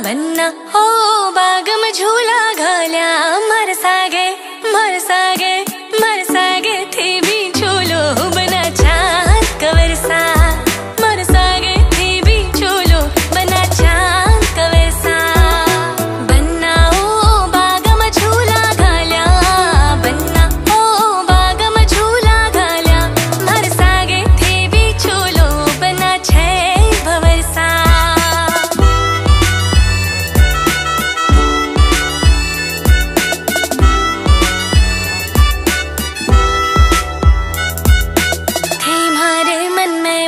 बन्ना हो बाग में झूला घाल्या मरसागे मरसागे मरसागे थे भी झूलो बना चांद कवरसा मरसागे थे भी झूलो बना चांद कवरसा बन्ना हो बाग में झूला घाल्या बन्ना हो बाग में झूला घाल्या मरसागे थे भी झूलो बना छे भवरसा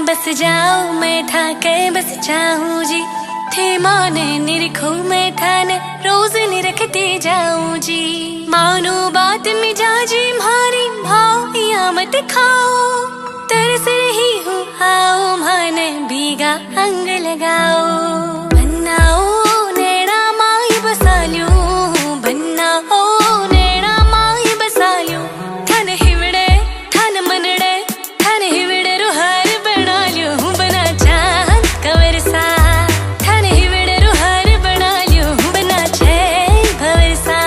बस जाओ मैं था के बस चाहूँ जी थे माने निरखो मैं थाने रोज निरखते जाऊँ जी मानो बात मिजाजी मारी भाव या मत खाओ तरस रही हूँ आओ माने भीगा अंग लगाओ बनाओ नेड़ा माई बसाल्यो बनाओ नेड़ा माई बसाल्यो थन हिवड़े थन मनड़े थन हिवड़े रुहार बना चांद कवरसा थन हिवड़े रुहार बना लियो बना छे भवरसा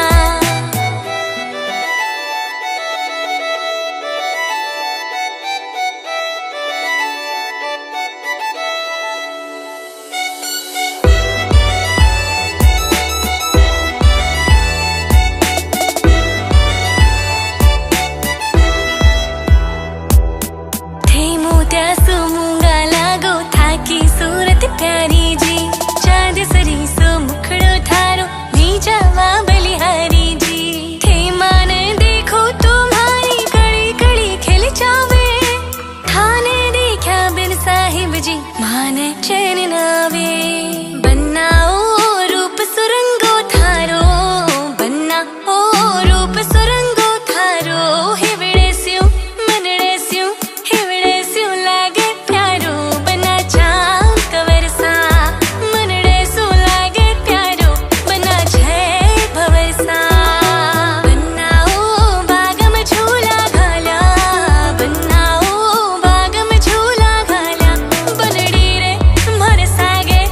थे मोत्या सुमूंगा लागो थाकी सूरत प्यारी जी चांद सरी सो मुखड़ो थारो नीचावा बलिहारी जी थे माने देखो तुम्हारी कड़ी कड़ी खिल जावे थाने देखा बिन साहिब जी माने चैन नावे बनाओ रूप सुरंगो थारो बन्ना ओ रूप सुरंगो थारो हिवड़े स्यू मनड़े स्यू हिवड़े स्यू लागे प्यारो बना चांद कवरसा मनड़े सू लागे प्यारो बना छे भवरसा बनाओ बाग में झूला घाल्या बनाओ बाग में झूला घाल्या बनड़ी रे मरसागे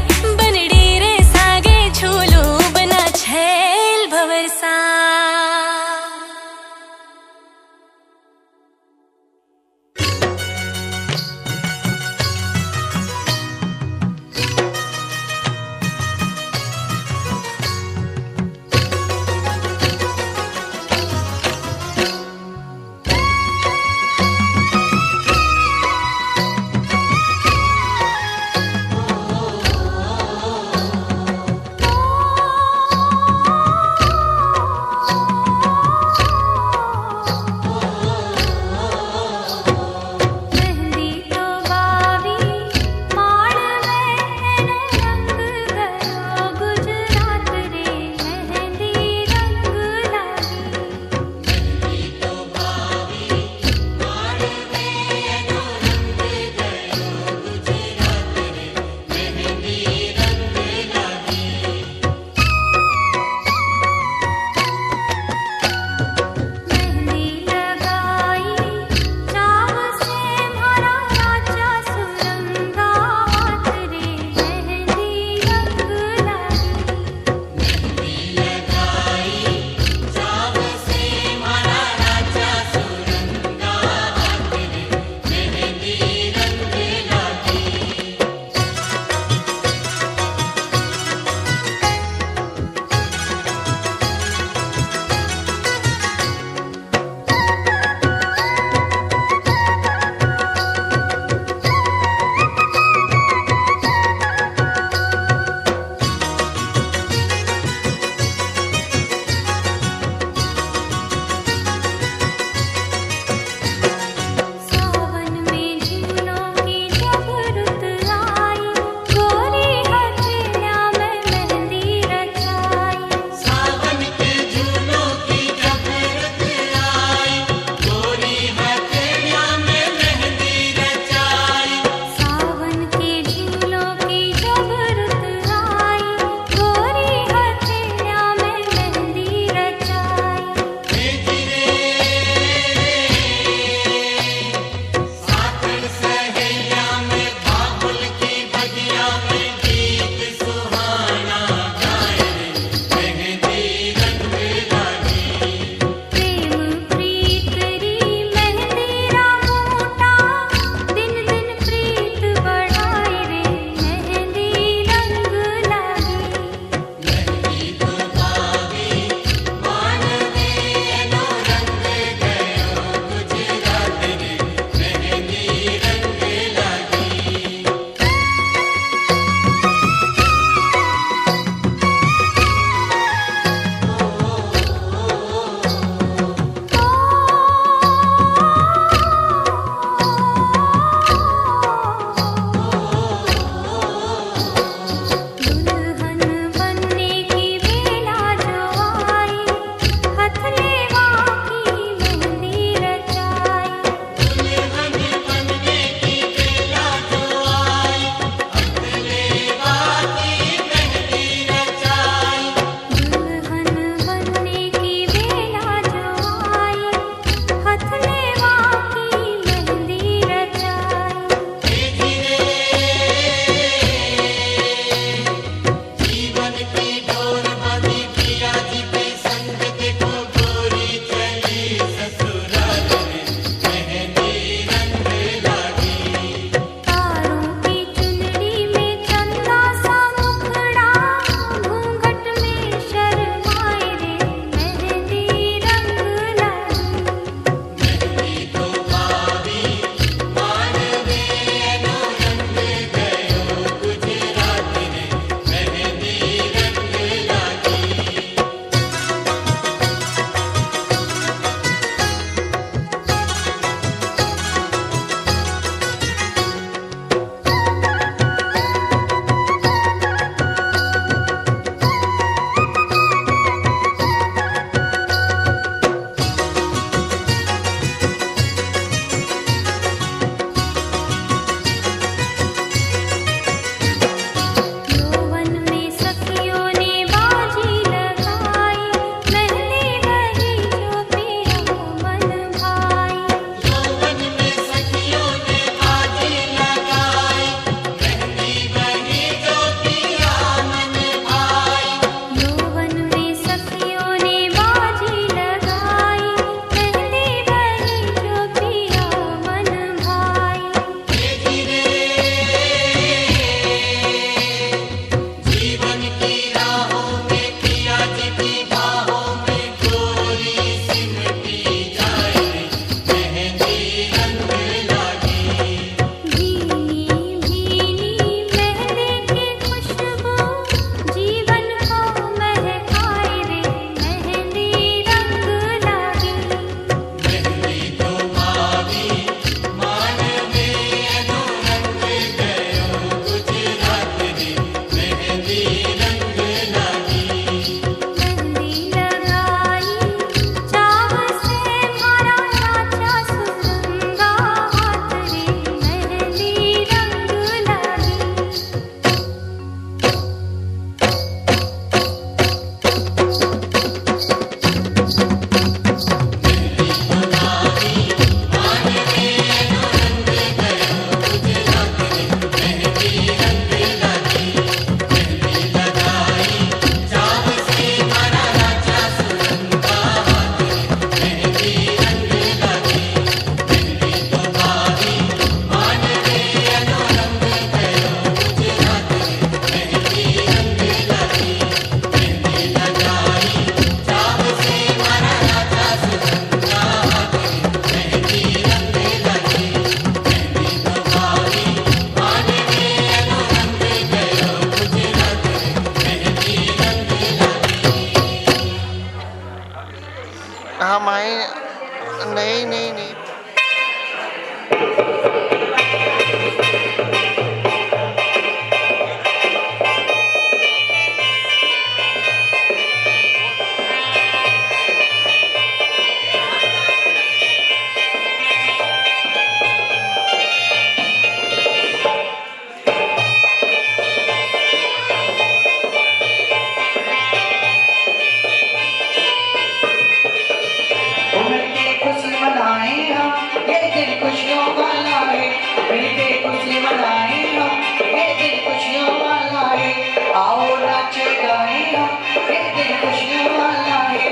खुशियों वाला है,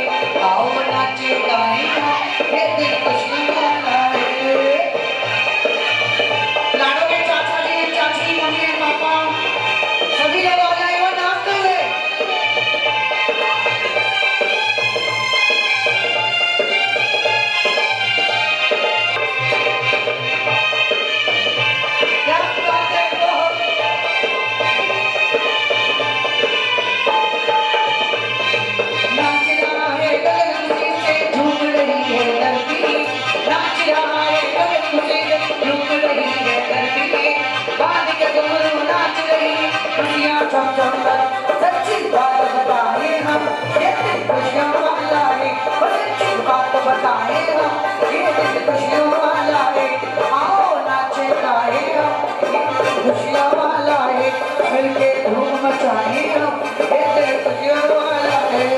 आओ नाचे गाए ये दिन खुशियों वाला है। लाडो के चाचा जी, चाची, मम्मी, पापा सभी लोग आ जाए और नाच दो। क्या बात है नाच रहा है गगन खुशी से झूम रही है धरती, नाच रहा है गगन खुशी से झूम रही है धरती, बांध के घुंघरू नाच रही खुशियाँ छम छम कर, सच्ची बात बताए हम ये दिन खुशियों वाला है, सच्ची बात बताए हम ये दिन खुशियों वाला है, आओ नाचे गाए हम ये दिन खुशियों वाला है, मिलके धूम मचाए हम ये दिन खुशियों वाला है।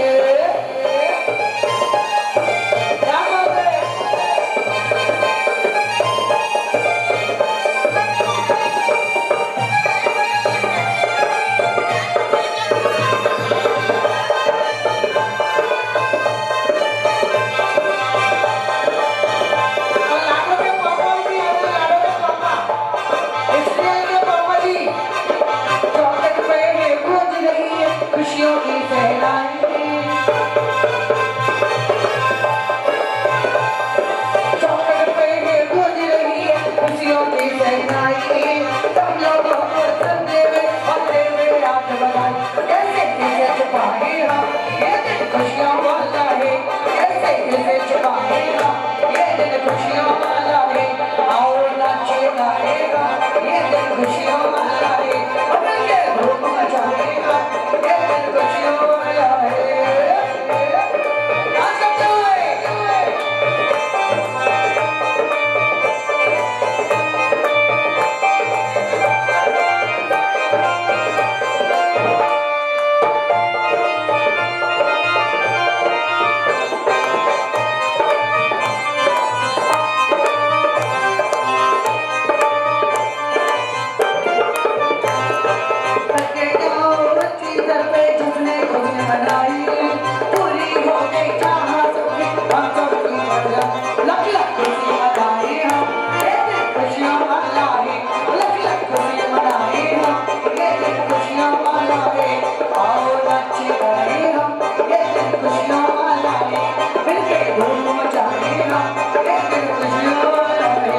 खुशियों की सहनाई चौखट पे ये गूंज रही है खुशियों की सहनाई, सब लोगों को संदे में अपने में हाथ बधाई, कैसे इसे छुपाए हम ये दिन खुशियों वाला है, कैसे इसे छुपाए हम ये दिन खुशियों वाला है, आओ नाचे गाएगा ये दिन खुशियों वाला है, हम ये धूम मचाएगा ये दिन खुशियों वाला है। नाच करते हुए करके जाओ बच्ची दर पे जिसने खुशियाँ मनाई, पूरी हो गई चाहत सबकी हम सबकी मजा, लख लख खुशी मनाई हम ये दिन खुशियाँ वाला है, लख लख खुशी मनाई हम ये दिन खुशियाँ वाला है, आओ नाचे गाए हम ये दिन खुशियाँ वाला है, मिलके धूम मचाए हम ये दिन खुशियाँ वाला है।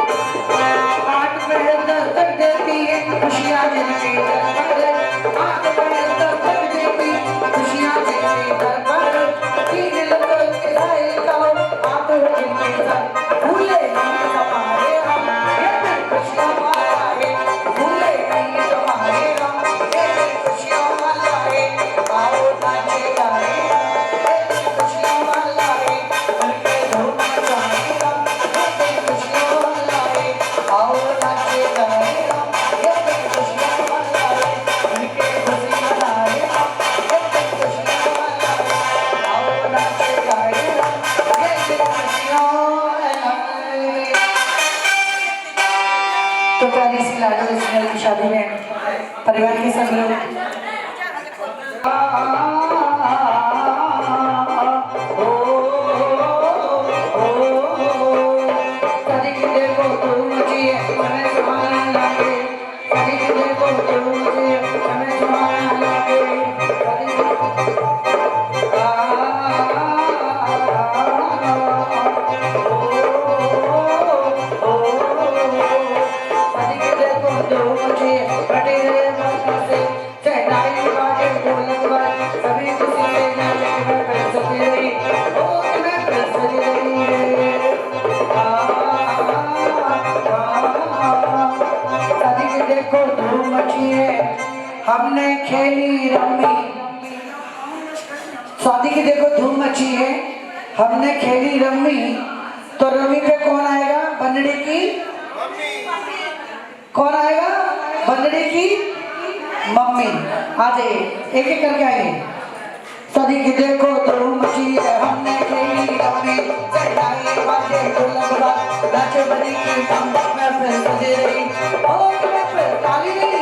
आठ पहर दस्तक देती है खुशियाँ जिनके दर पर, आठ पहर दस्तक देती खुशियाँ जिनके दर पर, तीन लोगों के साए का आप हो जिनके सर, भूले नहीं तुम्हारे हम ये दिन खुशियाँ वाला है, भूले नहीं तुम्हारे हम ये दिन खुशियाँ वाला है, आओ नाचे गाए ये दिन खुशियाँ वाला है, मिलके धूम मचाए हम ये दिन खुशियाँ वाला है, आओ नाचे गाए हम ये दिन खुशियाँ वाला है, मिलके खुशी मनाए हम ये दिन खुशियाँ वाला है, आओ नाचे गाए हम ये दिन खुशियाँ वाला है। तो प्यारी सी लाडो की शादी में परिवार के सब लोग हमने खेली रमी शादी की देखो धूम मची है। हमने खेली रम्मी, तो रम्मी पे कौन आएगा? बंदड़ी की कौन आएगा? बंदड़ी की मम्मी। आ जाइए, एक एक करके आइए। शादी की देखो धूम मची है, हमने खेली रम्मी, चढ़ाई बाजे ढोलकवा, नाचे बनी की महफिल सजे रही। ओ महफिल ताली नहीं।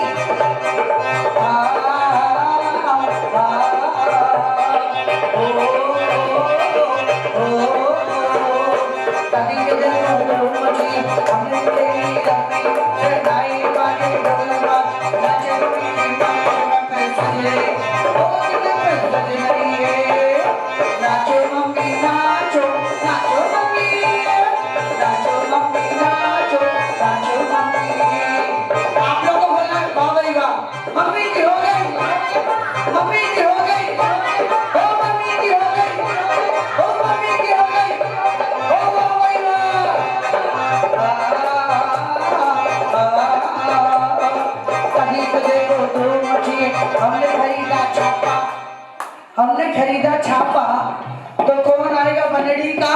मम्मी की हो गई, मम्मी की हो गई, ओ मम्मी की हो गई, ओ मम्मी की हो गई, ओ भाई कहीं तो देखो धूम मची। हमने खरीदा छापा, हमने खरीदा छापा, तो कौन आएगा बनड़ी का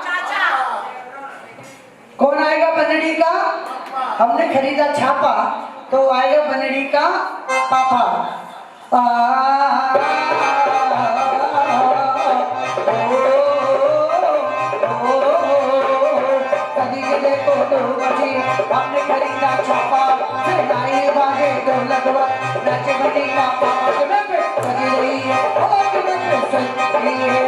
चाचा? कौन आएगा बनड़ी का? हमने खरीदा छापा, तो आएगा बनड़ी का पापा। कभी के देखो तो बची, हमने खरीदा छापा, चढ़ाई बाजे ढोलकवा, नाचे बनी का पापा। तुम्हें पे बजी रही है, ओ तुम्हें पे चल रही है।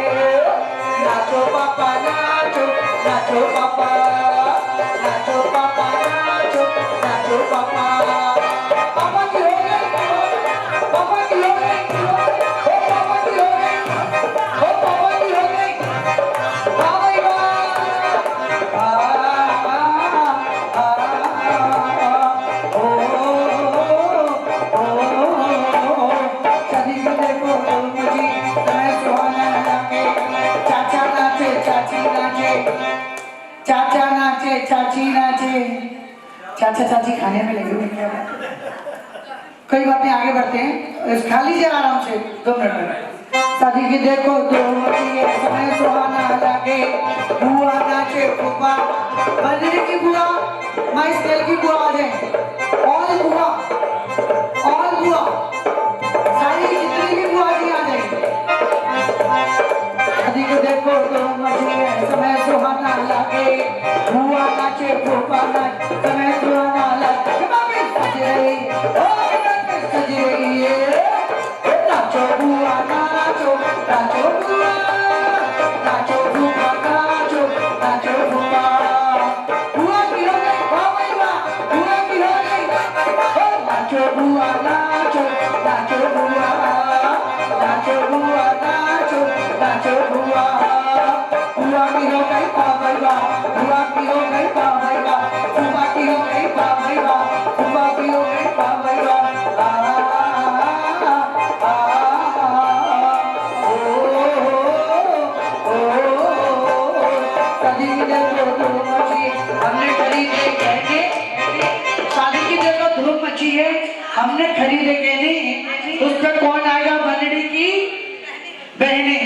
नाचो पापा नाचो, नाचो पापा, नाचो पापा नाचो, नाचो पापा। पापा की हो गई, पापा की हो गई, ओ पापा की हो गई, ओ पापा की हो गई। हाँ भाई सभी को देखो मुझे मैं सुहाना लगे। चाचा नाचे, चाची नाचे, चाचा नाचे, चाची नाचे। चाचा चाची खाने में लगे हुए हैं। कोई बात नहीं, आगे बढ़ते हैं। खा लीजिए आराम से, 2 मिनट में। शादी की देखो तो समय सुहाना लगे। बुआ नाचे, फूफा बंदरी की बुआ, माई स्केल की बुआ आ जाए। ऑल बुआ, ऑल बुआ, सारी जितनी भी बुआ जी आ जाए। शादी को देखो तो समय सुहाना लगे। बुआ नाचे, फूफा नाचे, समय सुहाना लगे। सज रही, सज रही है। नाचो बुआ नाचो, नाचो बुआ, नाचो फूफा नाचो, नाचो फूफा। बुआ की हो गई, वाह भाई वाह, बुआ की हो गई। नाचो बुआ नाचो, नाचो बुआ, नाचो बुआ नाचो, नाचो बुआ। बुआ की हो गई, वाह भाई वाह, बुआ की हो गई, वाह भाई वाह, फूफा की हो गई, वाह भाई वाह, फूफा की हो गई, वाह भाई वाह। हमने खरीदे गहने, शादी की देखो धूम मची है। हमने खरीदे गहने, उस पर कौन आएगा? बनड़ी की बहने।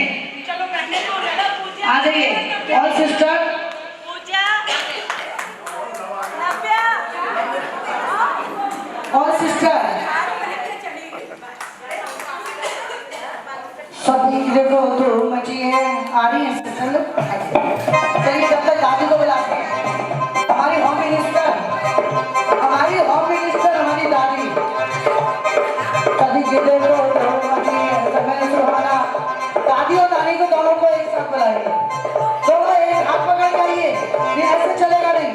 आ जाइए और सिस्टर और सिस्टर। सभी की देखो धूम मची है। आ रही है सिस्टर। चलिए तब तक दादी को बुलाते हैं। हमारी होम मिनिस्टर, हमारी होम मिनिस्टर, हमारी दादी। सभी की देखो धूम मची है, समय सुहाना। दादी और नानी को दोनों को एक साथ बुलाइए। दोनों एक हाथ पकड़ के आइए, ये ऐसे चलेगा नहीं।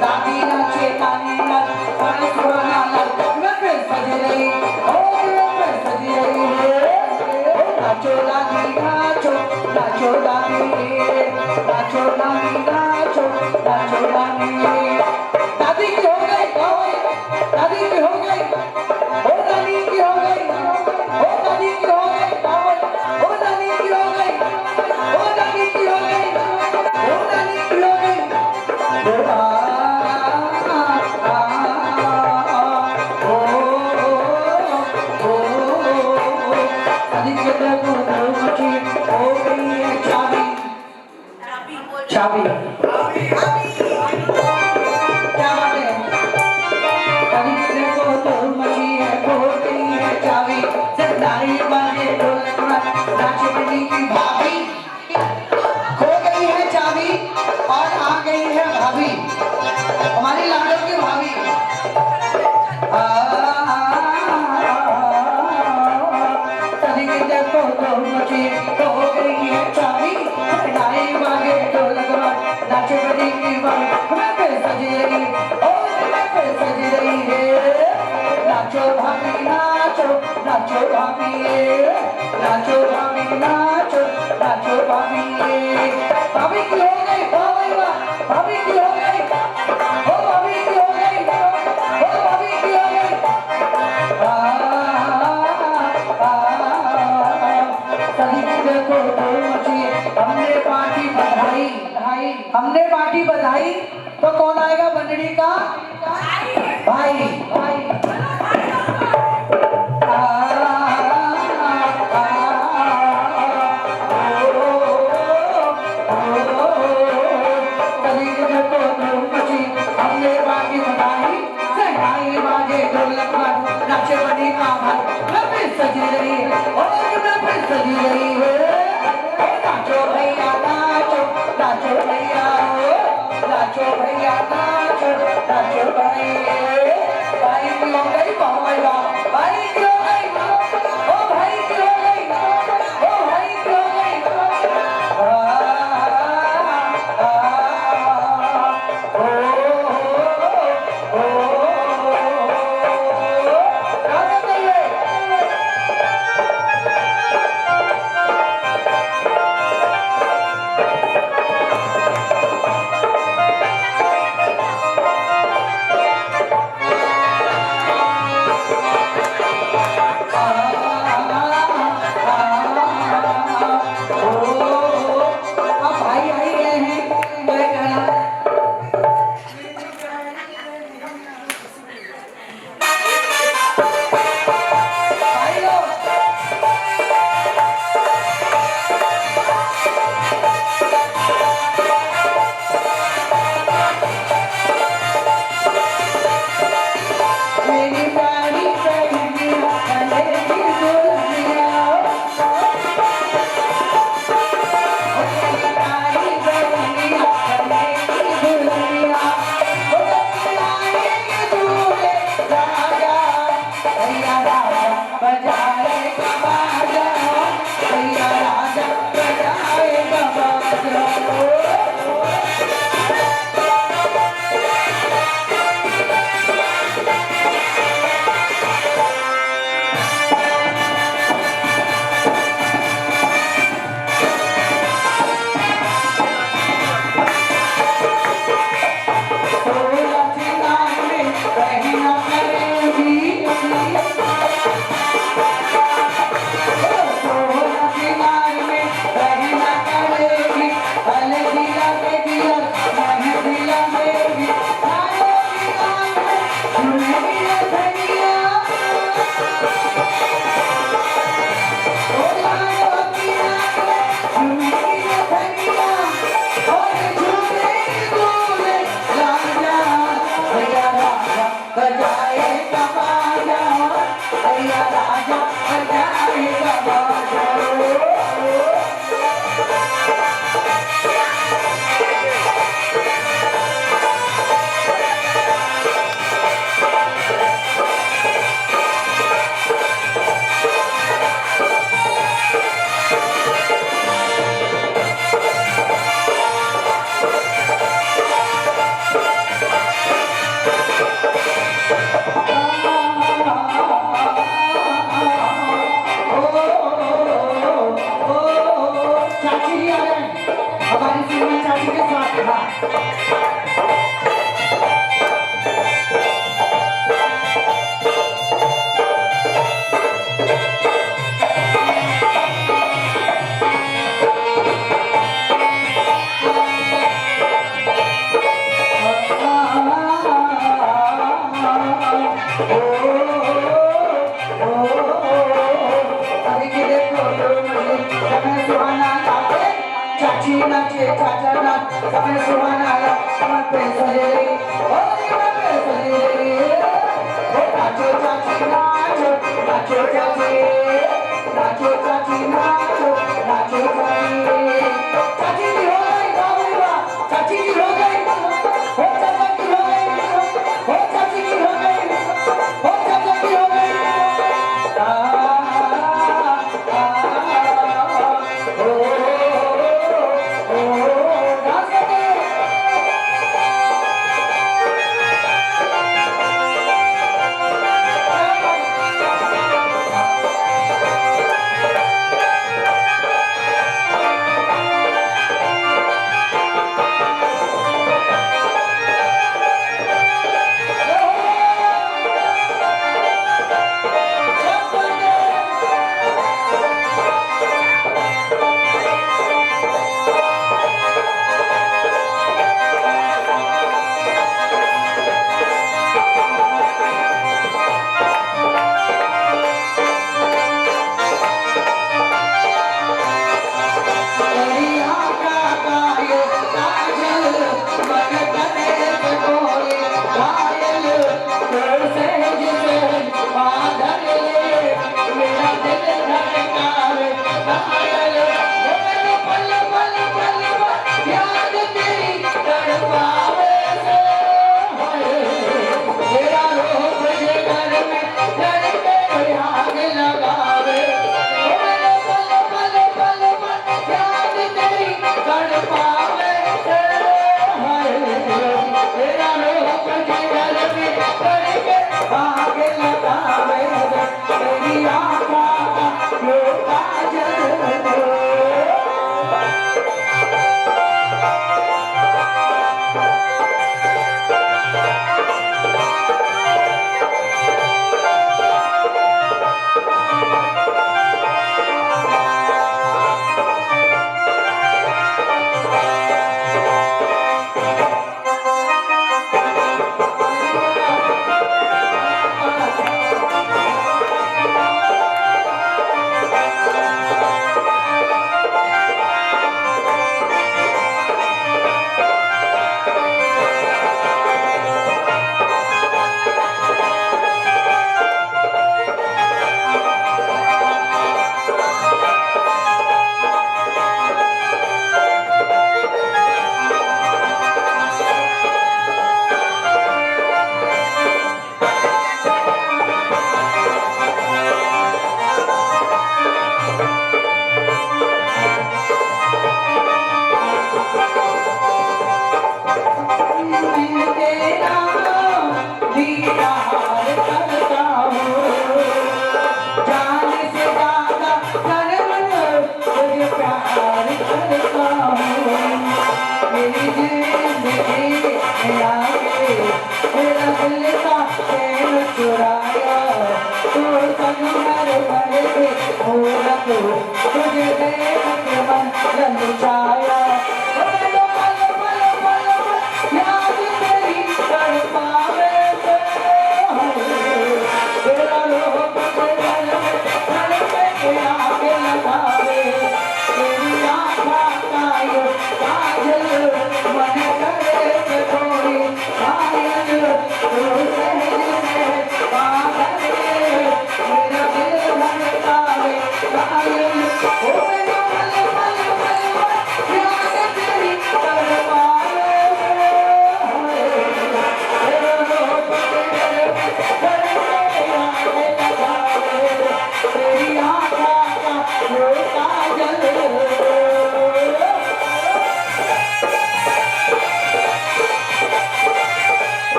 दादी नाचे, नानी नाचे, सुहाना लगे। सजी रही, सजी रही है। नाचो दादी नाचो, नाचो दादी, नाचो नानी नाचो, नाचो नानी। दादी की हो गई, दादी की हो गई, ओ नानी की हो गई, ओ दादी की हो गई, ओ नानी की हो गई, ओ नानी शादी के देखो तो मची हो गई है चाबी चाबी क्या बात है शादी के देखो तो मची है हो गई है चाबी सरदारी बाजे ढोलक नाच बनी की भाभी खो गई है चाबी और आ गई है भाभी हमारी लाडो की भाभी देखो तो मुझे हो गई है चाबी नाई बागे ढोलक नाच बनी की बात मैं पे सजी रही मैं पे सजी रही है नाचो भाभी नाचो नाचो भाभी नाचो भाभी नाचो नाचो भाभी भाभी की हो गई भाभी की हो गई भाभी की हो गई भाभी की हो गई देखो तो मची हमने पार्टी बधाई तो कौन आएगा बंदड़ी का भाई भाई हमने पार्टी बधाई सहनाई बाजे ढोलक नाचे बनी का भाई मैं फिर सजी रही और मैं फिर सजी रही नाचो भैया नाचो नाचो भैया नाचो भैया नाचो नाचो भाई भाई की हो गई भाई की हो गई ओ भाई की हो गई ओ भाई की हो गई देखो समय सुहाना नाचे चाची नाचे चाचा नाच समय सुहाना आया समय पे सहेली ओ समय पे सहेली ओ नाचो चाची नाचो नाचो चाची नाचो चाची नाचो नाचो चाची चाची की हो गई बाबू वाह चाची की हो गई हो चाचा की हो गई हो चाची की हो गई हो चाचा की हो गई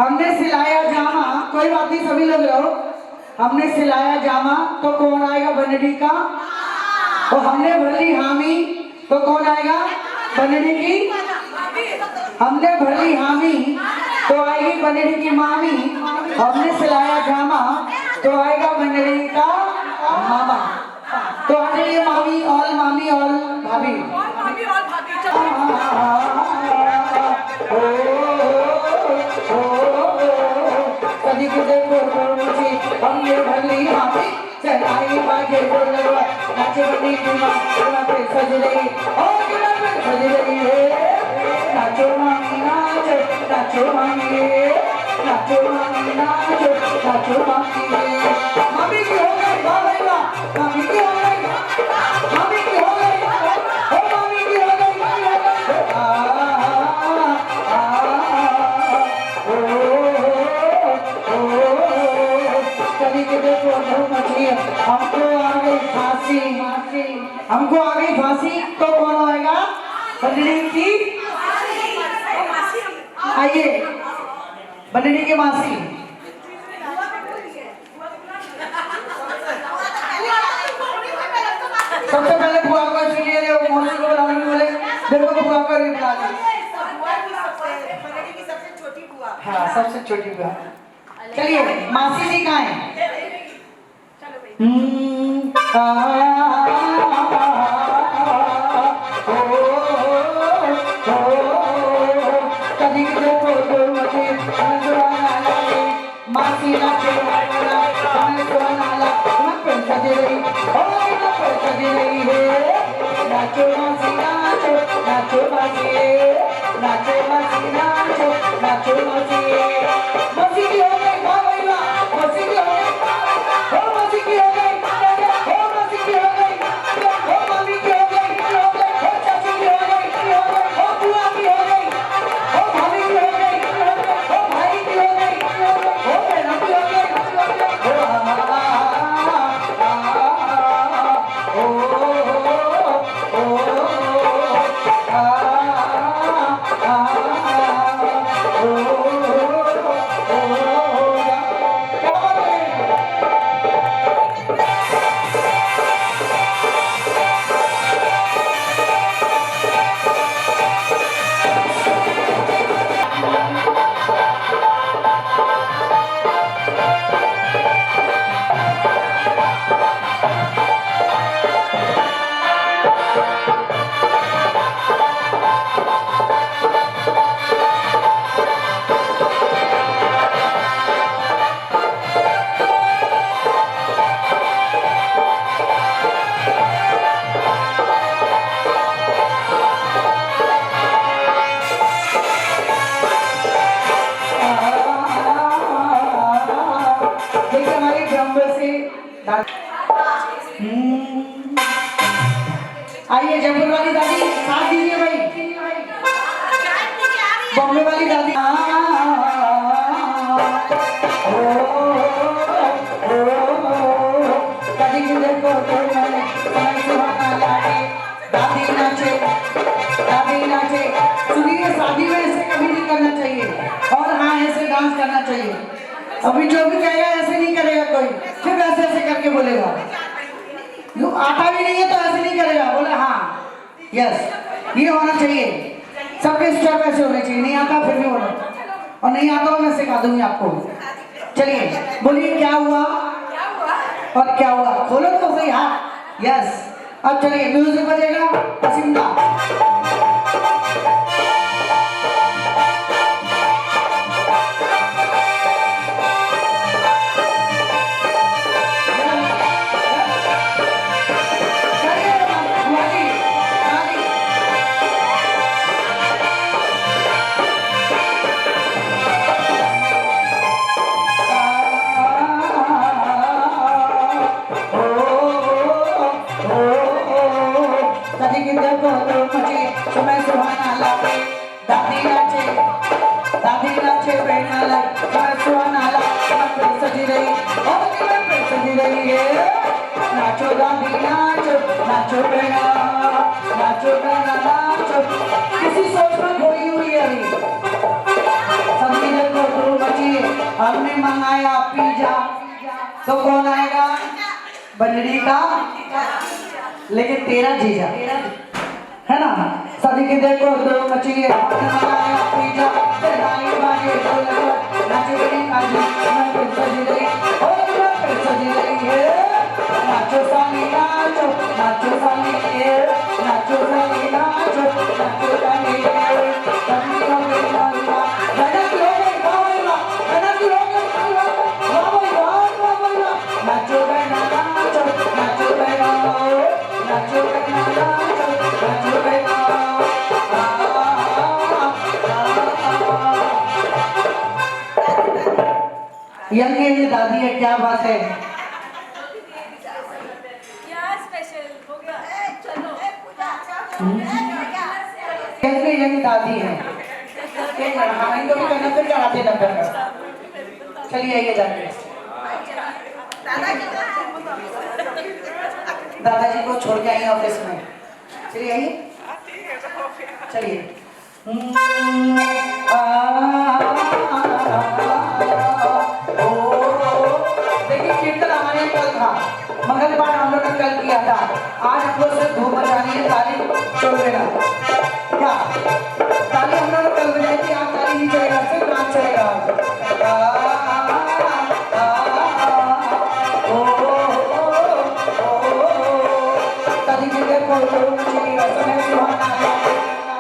हमने सिलाया जामा, कोई बात नहीं सभी लोग रहो। हमने सिलाया जामा तो कौन आएगा बनडी का? और हमने भर ली हामी तो कौन आएगा बनडी की? हमने भर ली हामी तो आएगी बनडी की मामी। हमने सिलाया जामा तो आएगा बनडी का मामा। तो आ जाइए मामी और भाभी। कभी किसे बोल मुझे हमने भली हामी चलाई बागे बोलवा नाचे बनी कुमा पे सज रही और कुमा पे सज रही है। नाचो मामी नाचो नाचो मामी नाचो मामी नाचो नाचो मामी। मामी की हो गई वाह भाई वाह, मामी की हो गई, मामी की हो गई, ओ मामी की हो गई। कभी के देखो मछली हमको आ गई फांसी, हमको आ गई फांसी तो कौन आएगा बनडी की? आइए बनडी की मासी। सबसे पहले बुआ को इसलिए मौसी को बुलाने के बोले, मेरे को बुआ को नहीं बुला दी। हाँ सबसे छोटी बुआ। चलिए मासी जी कहाँ है? मासी नाचे नाचो मासी नाचो नाचो मासी नाचो मासी नाचो नाचो मासी। मासी की हो गई वाह भाई वाह, मासी की हो गई, हो मासी की हो गई, हो मासी की हो गई, हो मामी की हो गई, हो चाची की हो गई, हो बुआ की हो गई, हो भाभी की हो गई, हो भाई की हो गई, हो बहनों की हो गई, आइए जयपुर वाली दादी साथ दीजिए भाई, बॉम्बे वाली दादी। दादी की देखो दादी नाचे, दादी नाचे। सुनिए शादी में ऐसे कभी नहीं करना चाहिए और हाँ ऐसे डांस करना चाहिए। अभी जो भी कहेगा ऐसे नहीं करेगा कोई, फिर ऐसे ऐसे करके बोलेगा। आता भी नहीं है तो ऐसे नहीं करेगा, बोले हाँ यस ये होना चाहिए। सबके स्टेप ऐसे होने चाहिए, नहीं आता फिर भी बोलो, और नहीं आता मैं सिखा दूंगी आपको। चलिए बोलिए क्या हुआ और क्या हुआ, खोलो तो सही हाथ। यस अब चलिए म्यूजिक बजेगा पसंदा। नाचो दादी नाचो, नाचो बेना, नाचो बेना नाचो। किसी सोच में खोई हुई है अभी। सभी लोग हमने मंगाया पिज्जा, तो कौन आएगा? बंदरी का, लेकिन तेरा जीजा है ना। सभी के देखो दो मचिए, हमने मंगाया पिज्जा, चलाई बाजे ढोलक, नाचे बड़ी काजी, मैं फिर सज गई, ओ मैं फिर सज गई है। नाचो साली नाचो, नाचो साली है, नाचो साली नाचो, नाचो साली है। कभी कभी बाबा, गणक लोगे बाबा, गणक लोगे बाबा, बाबा, नाचो बहना नाचो, नाचो बहना, नाचो बहना नाचो, नाचो बहना। यंग एज दादी है, क्या बात है। यंग दादी है, हमारी तो भी कहना फिर चढ़ाते नंबर का। चलिए आइए जाके दादाजी को छोड़ के आइए ऑफिस में। चलिए आइए, चलिए। देखिए कीर्तन हमारे कल था, मंगलवार हम लोग ने कल किया था। आज हम लोग से धूम मचानी है, ताली चल देना क्या? ताली हम लोग ने कल बजाई थी, आज ताली नहीं चलेगा, सिर्फ नाच चलेगा। ताली जी देखो जी समय सुहाना है,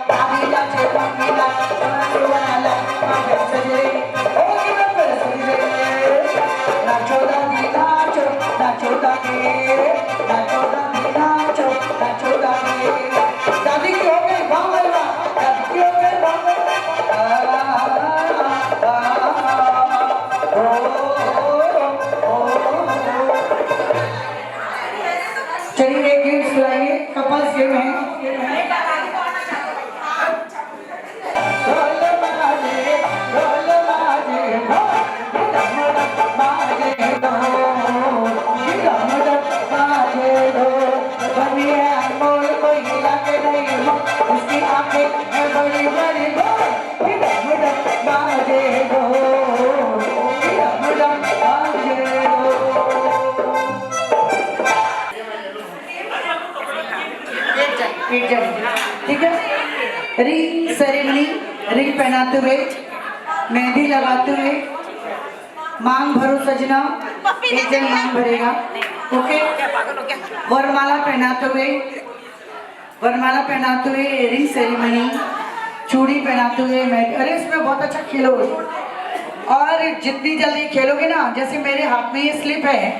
ताली जाचे पंगीला समय सुहाना है, सजे ओ मैं फिर सजे। नाचो दादी नाचो, नाचो दादी, नाचो दादी नाचो, नाचो दादी। दादी की हो गई भांगला, दादी की हो गई भांगला। चलिए एक गेम खिलाइए, कपल्स गेम है। उसकी आंखें बड़ी बड़ी ठीक है। रिंग सेरेमनी, रिंग पहनाते हुए, मेहंदी लगाते हुए, मांग भरो सजना, एक जन मांग भरेगा। ओके, वरमाला पहनाते हुए, वरमाला पहनाते हुए रिंग सेरेमनी, चूड़ी पहनाते हुए मेहंदी। अरे इसमें बहुत अच्छा खेलोगे, और जितनी जल्दी खेलोगे ना, जैसे मेरे हाथ में ये स्लिप है,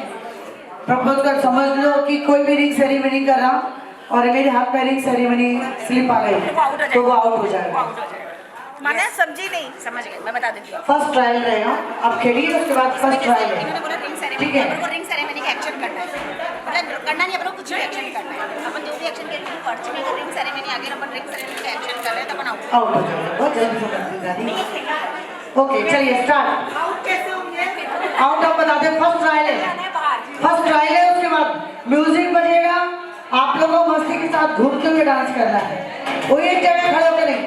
प्रपोज कर समझ लो कि कोई भी रिंग सेरेमनी कर रहा और मेरे हाथ में रिंग सेरेमनी स्लिप आ गई तो वो आउट हो जाएगा। मैंने समझी नहीं, समझ गए, मैं बता देती हूँ। फर्स्ट ट्रायल रहेगा, आप खेलिए, उसके बाद फर्स्ट ट्रायल है। इन्होंने बोला रिंग सेरेमनी, ठीक है। अपन को रिंग सेरेमनी का एक्शन करना है, मतलब करना नहीं, अपन को कुछ भी एक्शन करना है। अपन जो भी एक्शन करेंगे पर्ची में रिंग सेरेमनी आगे, अपन रिंग सेरेमनी का एक्शन कर रहे हैं तो अपन आउट हो जाएगा, बहुत जल्दी समझ। ओके चलिए स्टार्ट। आउट कैसे होंगे? आउट आप बता दें, फर्स्ट ट्रायल है, फर्स्ट ट्रायल है। उसके बाद म्यूजिक बजेगा, आप लोगों को मस्ती के साथ घूमते हुए डांस करना है। वो एक जगह खड़े होकर नहीं।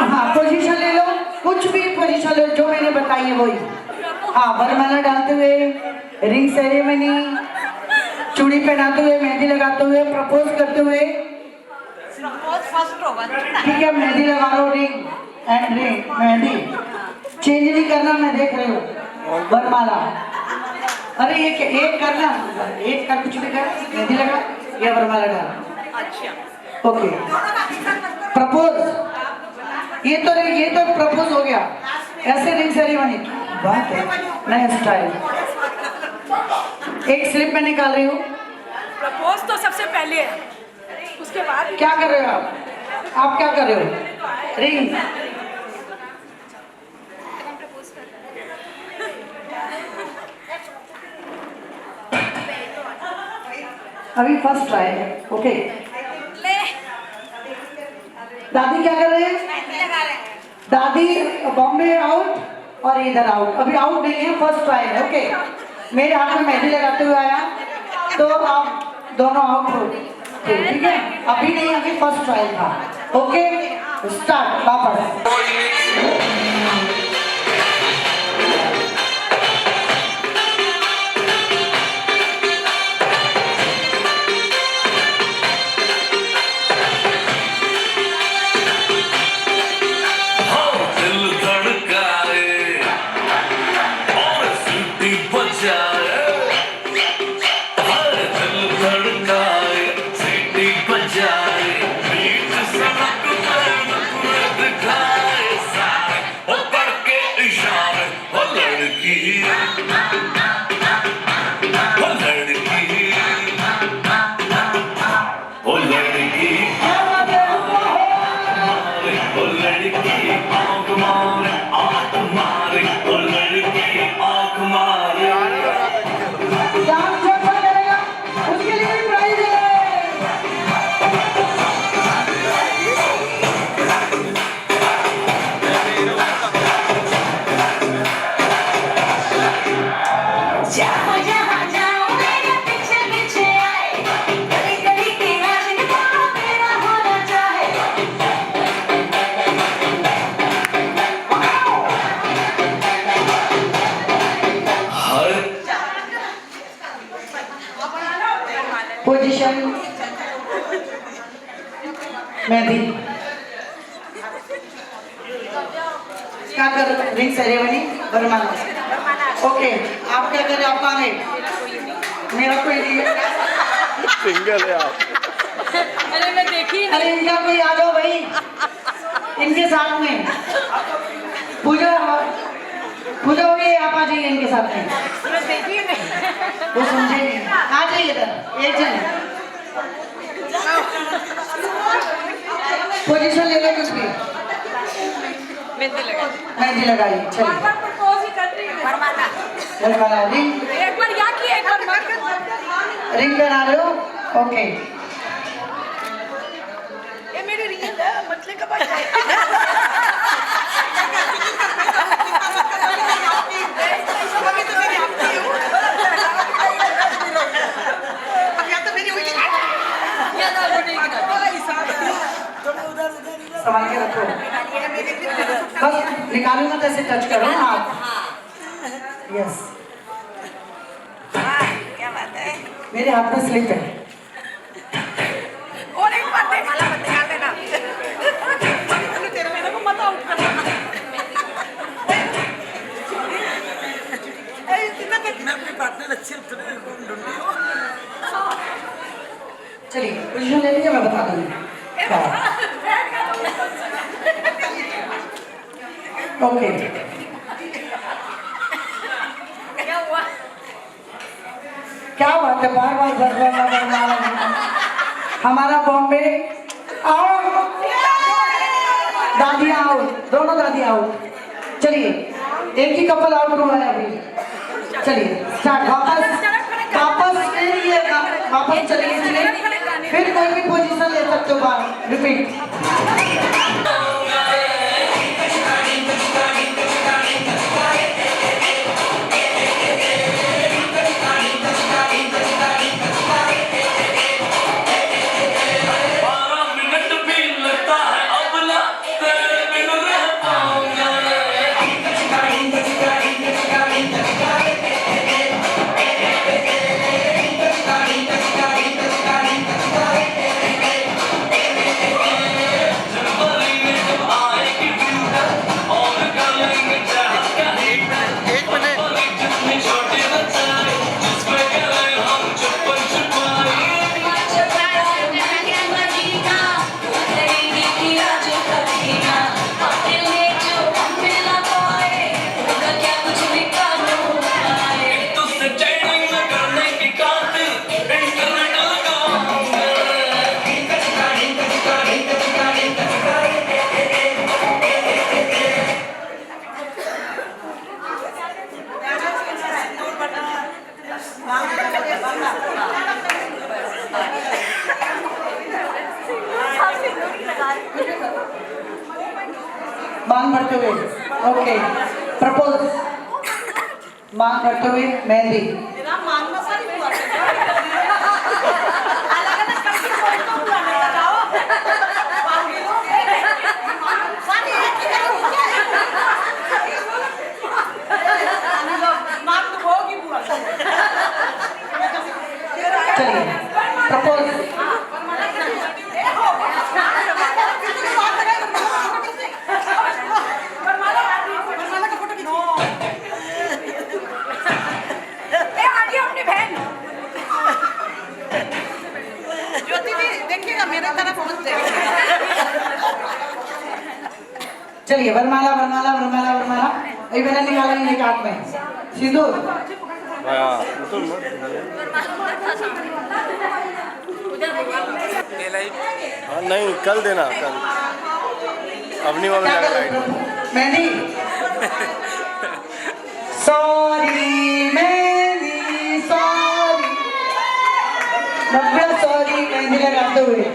हाँ पोजीशन ले लो, कुछ भी पोजीशन ले जो मैंने बताई है वही। हाँ वरमाला डालते हुए, रिंग सेरेमनी, चूड़ी पहनाते हुए, मेहंदी लगाते हुए, प्रपोज करते हुए। ठीक है, मेहंदी लगा लो, ring and ring mehndi change नहीं करना, मैं देख रही हूँ। वरमाला अरे ये क्या, एक करना, एक कर, कुछ भी कर, मेहंदी लगा या वरमाला डाल। अच्छा ओके, प्रपोज, ये तो प्रपोज हो गया। ऐसे रिंग सेरेमनी, बात है, नया स्टाइल। एक स्लिप में निकाल रही हूँ। प्रपोज तो सबसे पहले है, उसके बाद क्या कर रहे हो आप क्या कर रहे हो? रिंग, अभी फर्स्ट ट्राई है। ओके, दादी क्या कर रहे हैं? मेहंदी लगा रहे हैं। दादी बॉम्बे आउट और इधर आउट, अभी आउट नहीं है, फर्स्ट ट्राई है। ओके, मेरे हाथ में मेहंदी लगाते हुए आया तो आप दोनों आउट हो, ठीक है? अभी नहीं, अभी फर्स्ट ट्राई था। ओके, स्टार्ट, वापस। पोजीशन, मेहंदी, क्या कर, रिंग सेरेमनी, वरमाला। ओके, आप क्या कर रहे हो? आप कहाँ गए? मेरा कोई नहीं है। सिंगल है आप। अरे मैं देखी अरे इनका कोई आ जाओ भाई, इनके साथ में पूजा हो गई, आप आ जाइए इनके साथ में। मैं देखी नहीं। वो समझे नहीं, आ जाइए इधर, एक जन पोजीशन ले लो, कुछ भी मेहंदी लगाई। चलिए, प्रपोज ही कर रही है। वरमाला, रिंग, एक बार यहाँ की, एक बार मत। रिंग बना रहे हो? ओके, ये मेरी रिंग है, मछली का बच्चा। संभाल के रखो, बस निकालूंगा तो ऐसे टच करो ना आप। यस, क्या बात है। मेरे हाथ में स्लिप है। और एक बार देख, माला मत निकाल देना। मेरे को मत आउट करना। चलिए, पोजीशन ले लीजिए, मैं बता दूंगी। ओके, क्या हुआ? क्या बात है, बार बार हमारा बॉम्बे आओ, दादी आओ, दोनों दादी आओ। चलिए, एक ही कपल आउट हुआ है अभी। चलिए स्टार्ट, वापस चलिए, फिर कोई भी पोजीशन ले सकते हो, बार रिपीट। मांग भरते हुए ओके प्रपोज मांग भरते हुए मेहंदी तेरा मांगना सारी हुआ अलग अलग करके कोई तो बुलाने का जाओ सारी एक ही मांग तो होगी बुआ चलिए प्रपोज चलिए वरमाला वरमाला वरमाला वरमाला अभी मैंने निकाला नहीं एक हाथ में सिंदूर हाँ नहीं कल देना कल अपनी वाला क्या जाएगा करूं? मेहंदी सॉरी मेहंदी सॉरी नब्बे सॉरी मेहंदी लगाते हुए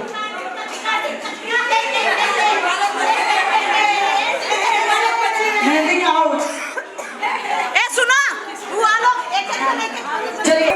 मेहंदी आउट ए सुना बुआ लोग एक एक चलिए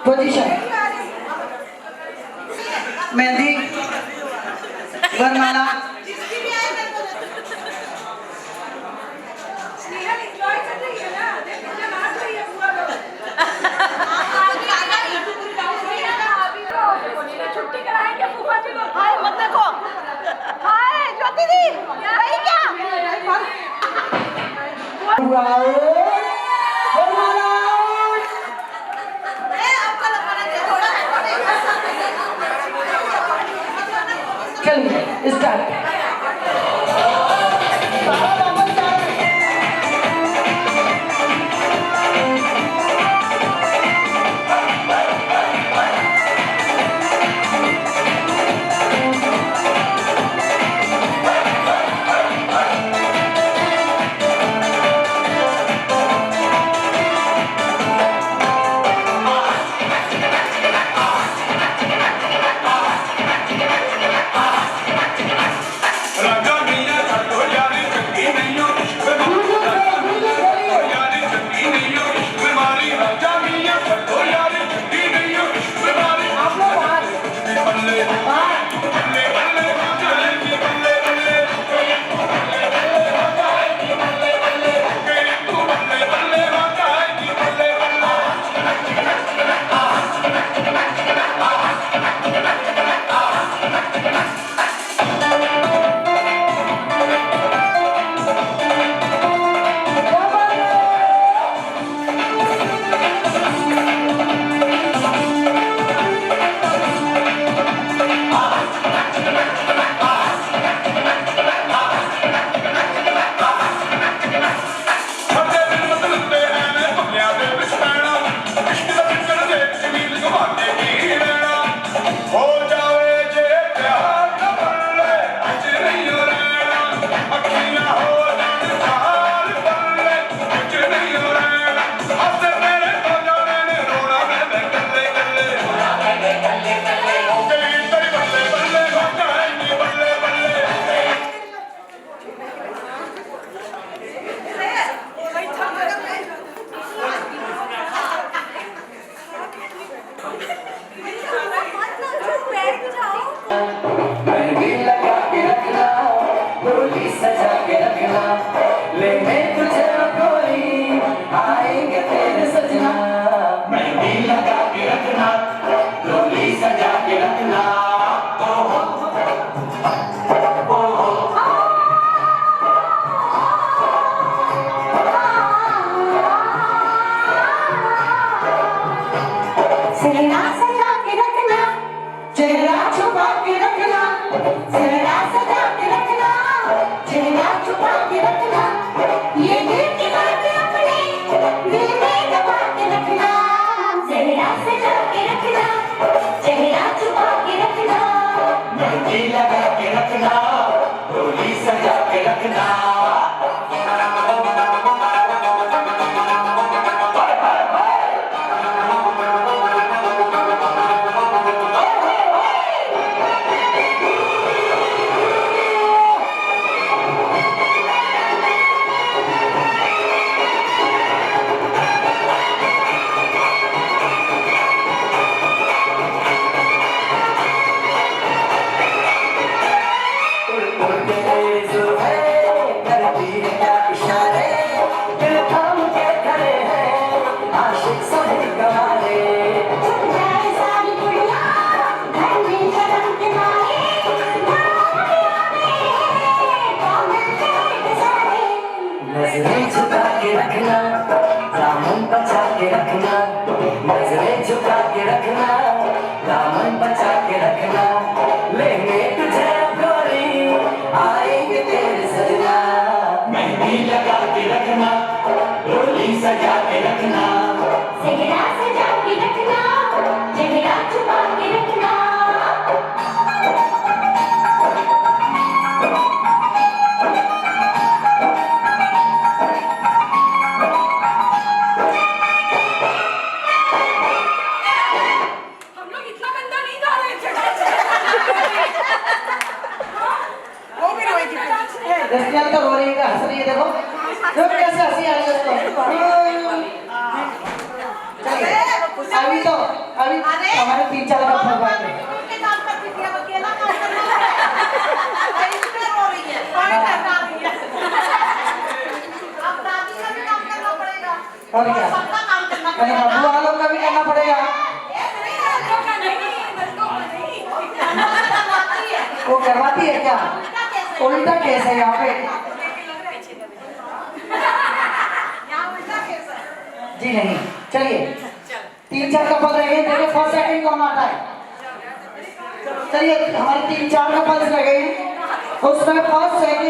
पोजीशन मेहंदी वरमाला छुट्टी कराएंगे फूफा जी लोग हाय मत देखो हाय ज्योति दी भाई क्या वरमाला ए आपका लगाना है थोड़ा चलिए स्टार्ट सजा के रखना ले मैं तुझे कोई आएंगे तेरे नजरें झुका के रखना, दामन बचा के रखना, नजरें झुका के रखना, दामन बचा के रखना, लेंगे तुझे गोरी, आएंगे तेरे सजना, मेहंदी लगा के रखना, डोली सजा के रखना, सेहरा सजा के रखना, चेहरा छुपा के रखना। हम लोग इतना गंदा नहीं गा रहे थे। वो भी रोएगी फिर। दस्तियाल तो रो रही है, हंस रही है, देखो देखो कैसे हंसी आ रही है उसको। चलिए अभी हमारे 3-4 का फल बाकी है। उनके काम करती थी, अब अकेला काम करना है। इसमें रो रही है, कोई करना नहीं है। अब दादी का भी काम करना पड़ेगा। और क्या? सबका काम करना अरे पड़ेगा। बब्बू वालों का भी करना पड़ेगा। वो करवाती है क्या? उल्टा केस है यहाँ पे। जी नहीं, चलिए 3-4 कपल रह गए, देखिए फर्स्ट सेकंड कौन आता है। चलिए हमारे 3-4 कपल्स रह गए हैं, उसमें फर्स्ट सेकंड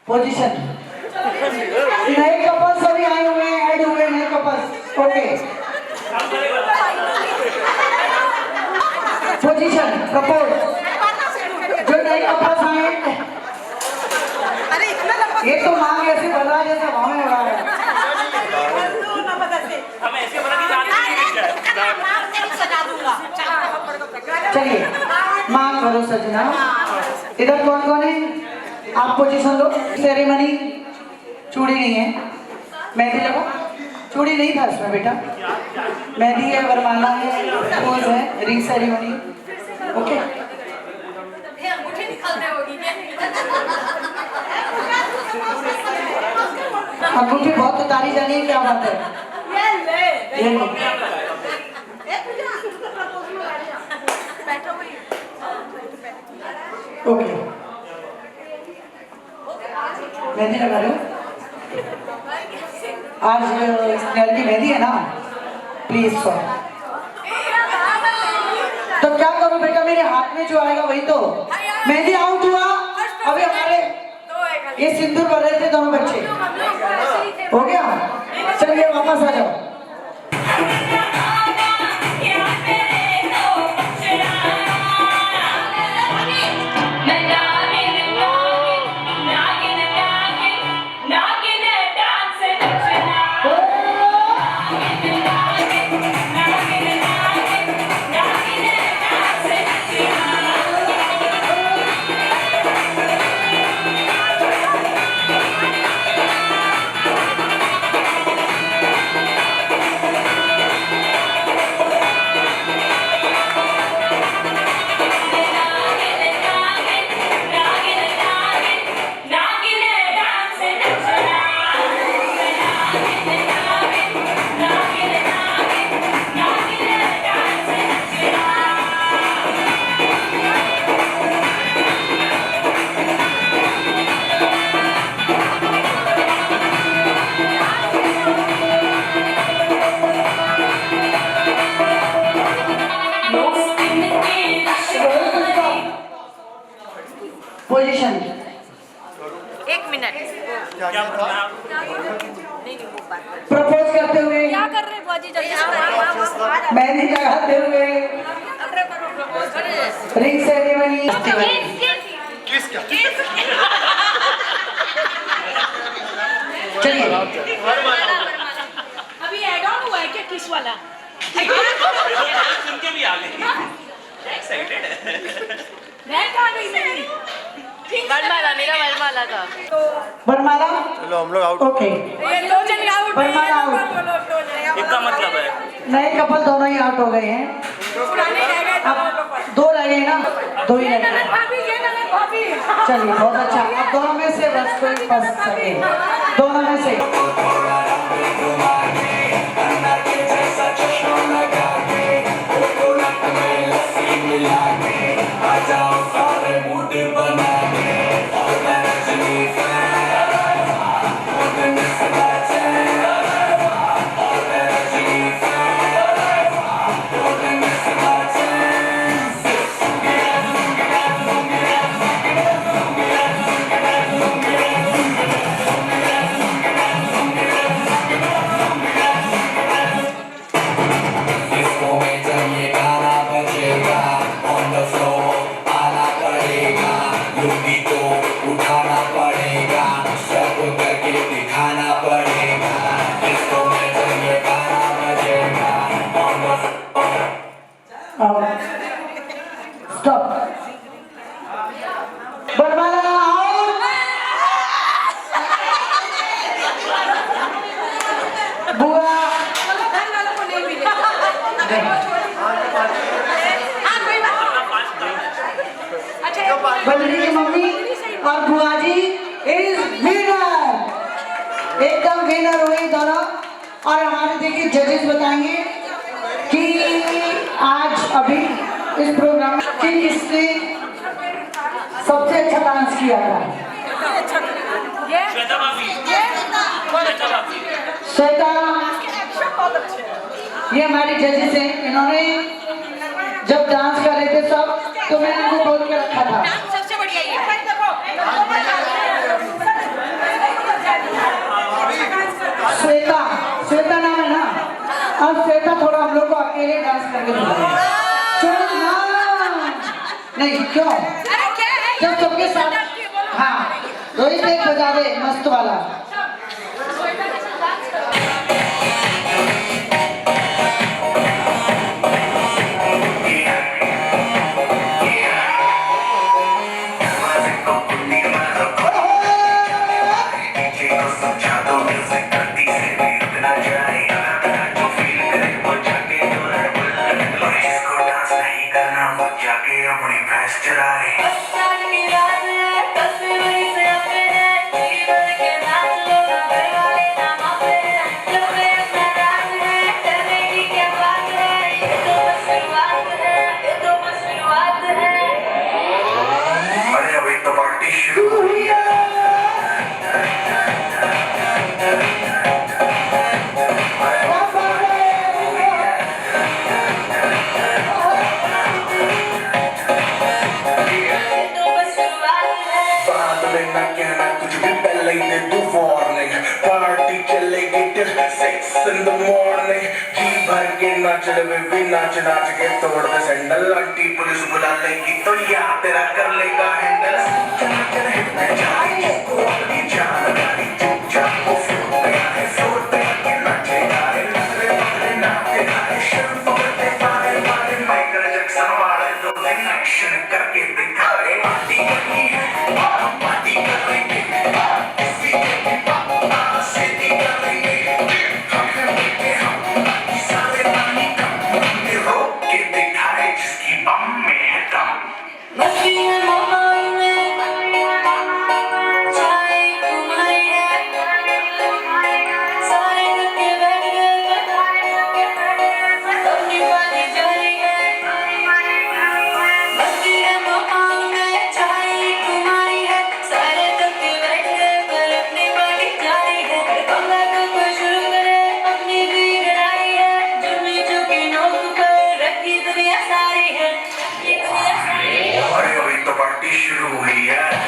पोजीशन। नए कपल्स सभी आए हुए हैं, ऐड हुए नए कपल्स। Okay position propose. जो नए कपल्स आए, अरे इतना लंबा ये तो मांग ऐसे बन रहा है जैसे भाव में उड़ा है। हम ऐसे बना के जाने सजा दूंगा। चलिए मांग करो सजना। इधर कौन कौन है? आप पोजीशन लो। सेरेमनी चूड़ी नहीं है, मेहंदी लगो। चूड़ी नहीं था इसमें बेटा, मेहंदी है, वरमाला है, रोज है, रिंग सेरेमनी। ओके अंगूठी निकालते होगी अंगूठी बहुत उतारी जानी है, क्या बात है? ये लो। ओके मेहंदी लगा रहे हो? आज स्नेहल की मेहंदी है ना, प्लीज सो। तो क्या करूं बेटा, मेरे हाथ में जो आएगा वही तो। मेहंदी आउट हुआ। अभी हमारे ये सिंदूर भर रहे थे दोनों बच्चे, हो गया। चलिए वापस आ जाओ। मेहंदी लगाते हुए रिंग सेरेमनी चलिए अभी ऐड ऑन हुआ है क्या किस वाला सुन के भी आ गए एक्साइटेड है रैंक आ गई मेरी वरमाला मेरा वरमाला था बरमाला चलो हम लोग आउट ओके ये दो जन आउट बरमाला आउट इसका मतलब है नए कपल दोनों ही आउट हो गए हैं पुराने रह गए अब दो रह गए ना दो ही रह गए भाभी ये ननद भाभी चलिए बहुत अच्छा अब दोनों में से बस कोई फंस सके दोनों में से स्टॉप बरमाला आउट बुआ घर वालों को नहीं मिले हाँ कोई बात अच्छा बल्ली की मम्मी और बुआ जी इज विनर एकदम विनर हुए दोनों और हमारे देखिए जजेस बताएंगे कि आज अभी इस प्रोग्राम में किसने सबसे अच्छा डांस किया था श्वेता भाभी श्वेता भाभी श्वेता ये हमारी जजेस हैं इन्होंने जब डांस कर रहे थे सब तो मैंने इनको बोल के रखा था सबसे बढ़िया ये श्वेता श्वेता नाम है ना अब श्वेता थोड़ा हम लोग को अकेले डांस करके दिखाएगी चलो ना नहीं क्यों जब सबके साथ हाँ रोहित एक बजा दे मस्त वाला in the morning जी भर के नाच ले भी नाच नाच के तोड़ दे सैंडल आंटी पुलिस बुला लेगी तो या तेरा कर लेगा हैंडल चल चल हिट में जाए को अपनी जान गाड़ी चुपचाप वो फ्लोर पे आए फ्लोर पे आके नाचेगा रे नखरे वाले नाचेगा रे शर्म करते मारे मारे माइकल जैक्सन वाले दो दिन एक्शन करके दिखा रे पार्टी करनी है पार्टी कर रही है किसी के भी पापा सीधी कर रही है शुरू हुई है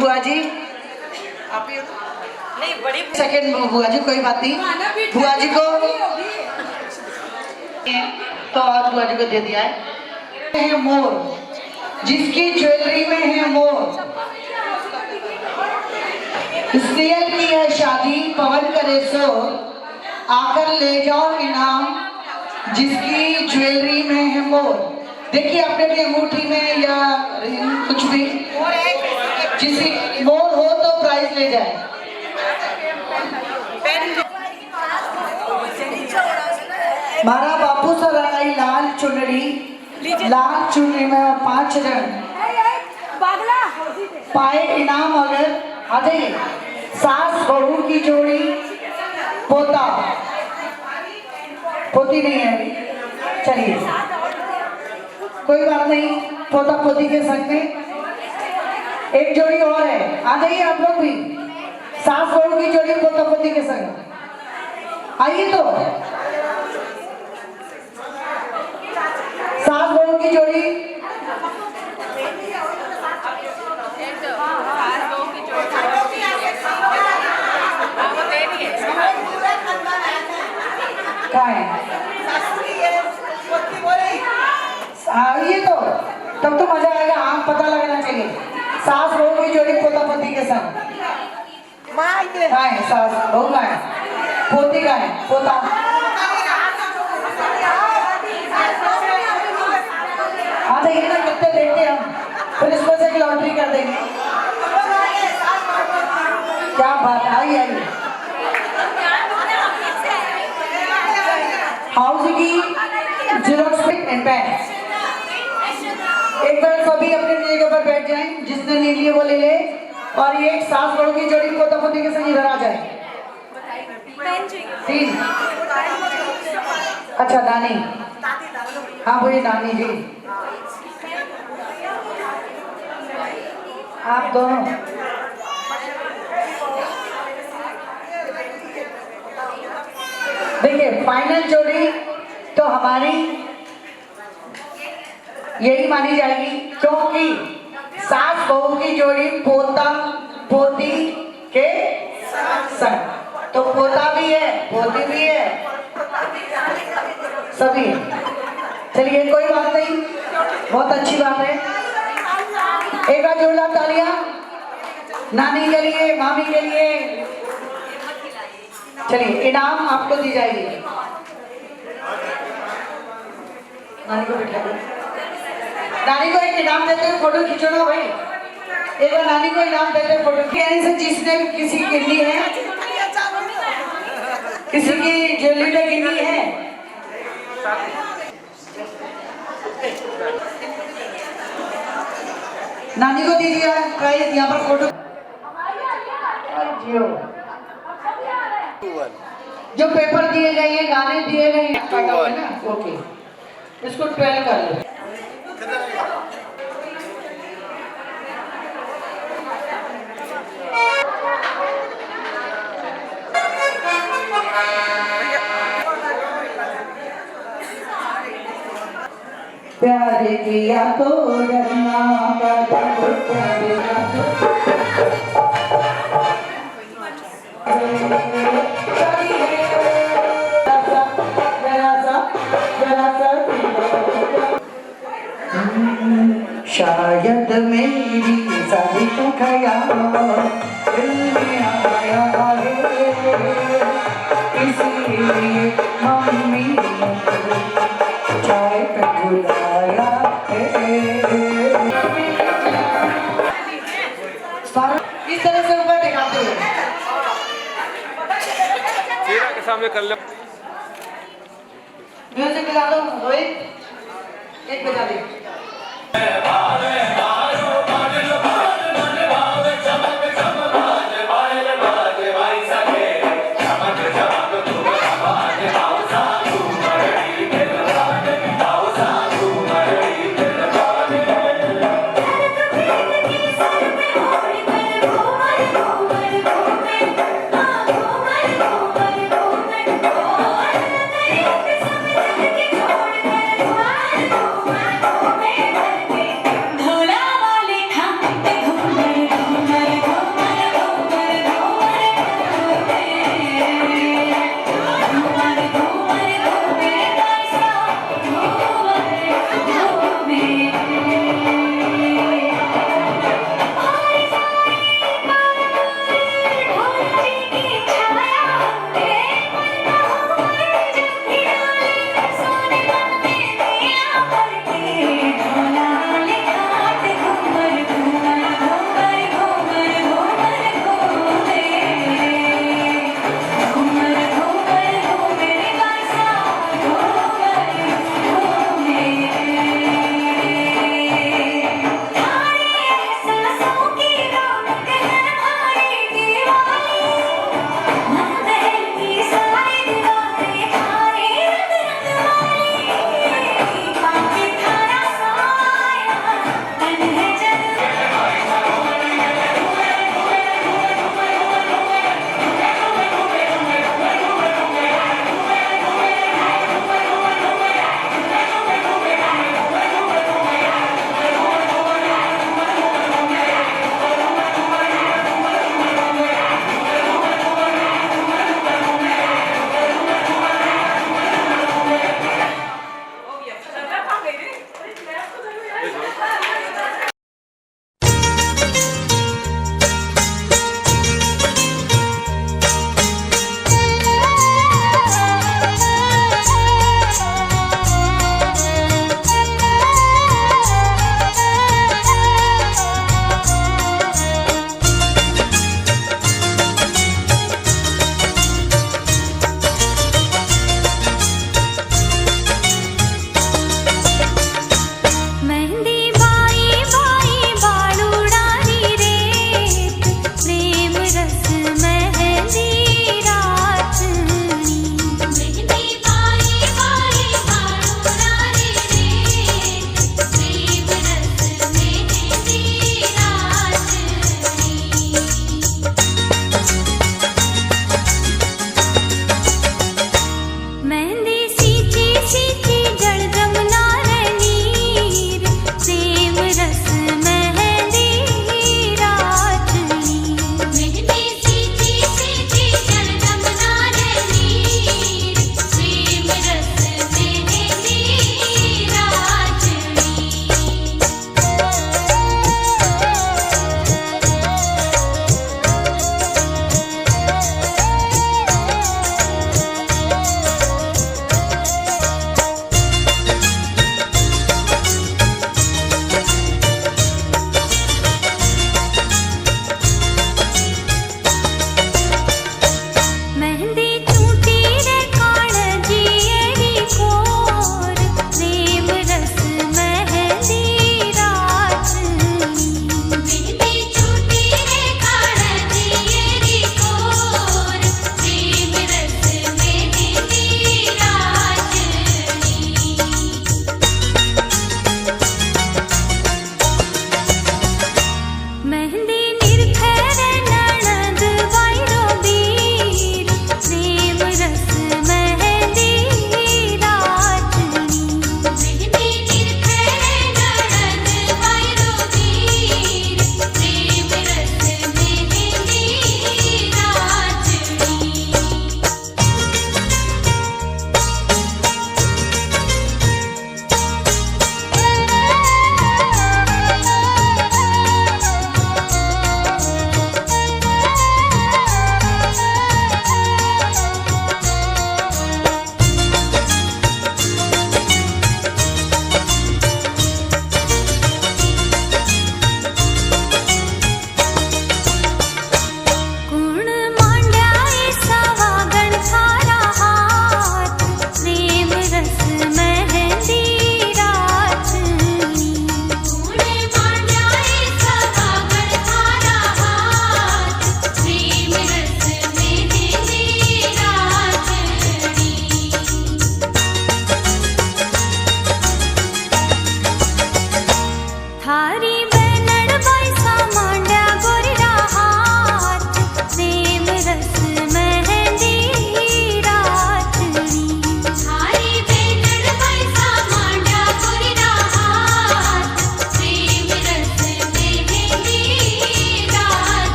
बुआ जी, नहीं बड़ी सेकंड बुआ जी, कोई बात नहीं, बुआ जी को तो और बुआ जी को दे दिया है मोर, जिसकी ज्वेलरी में है मोर, सीएल की है शादी, पवन करे सो, आकर ले जाओ इनाम, जिसकी ज्वेलरी में है मोर। देखिए अपने भी अंगूठी में या कुछ भी जिसी मोर हो तो प्राइज ले जाए। मारा बापू सराई लाल चुनरी में 5 रंग पाए इनाम, अगर आ जाइए। सास बहू की जोड़ी, पोता पोती नहीं है अभी, चलिए कोई बात नहीं, पोता पोती के संग में एक जोड़ी और है, आ जाइए आप लोग भी। सास बहू की जोड़ी पोता पोती के संग आइए। तो सास बहू की जोड़ी, कहाँ है? आइए तो तब तो मजा आएगा। हाँ पता लगना चाहिए। सास बहू की जोड़ी पोता पोती के संग कहाँ है? सास बहू का है, पोती का है, पोता आ जाइए ना, कितने देखते हम, फिर इसमें से लॉटरी कर देंगे। क्या बात है, आइए आइए। हाउस की जेरोक्स एंड पेन, एक बार सभी अपने जगह पर बैठ जाएं, जिसने नहीं लिए वो ले ले, और ये एक सास बहू की जोड़ी पोता पोती के संग इधर आ जाए। 3 अच्छा दानी, हाँ वही दानी जी, आप दोनों देखिए। फाइनल जोड़ी तो हमारी यही मानी जाएगी, क्योंकि सास बहू की जोड़ी पोता पोती के संग, तो पोता भी है पोती भी है सभी। चलिए कोई बात नहीं, बहुत अच्छी बात है। एक बार जोरदार तालियां नानी के लिए, मामी के लिए। चलिए इनाम आपको दी जाएगी। नानी को बिठा दो, नानी को एक इनाम देते हुए फोटो खींचो ना भाई। एक बार नानी को इनाम देते हुए फोटो। कहने से जिसने किसी गिनी है, किसी की ज्वेलरी में गिनी है, नानी को दीजिए प्राइज। यहाँ पर फोटो जो पेपर दिए गए हैं, गाने दिए गए हैं ना, ओके, इसको 12 कर लो। प्यार किया तो डरना का, प्यार किया तो शायद मेरी सारी तो ख्याल दिल में आया है, इसीलिए मम्मी चाय पे बुलाया है। इस तरह से ऊपर दिखाते हुए चेहरा के सामने कर ले। म्यूजिक बजा दो रोहित, एक बजा दे।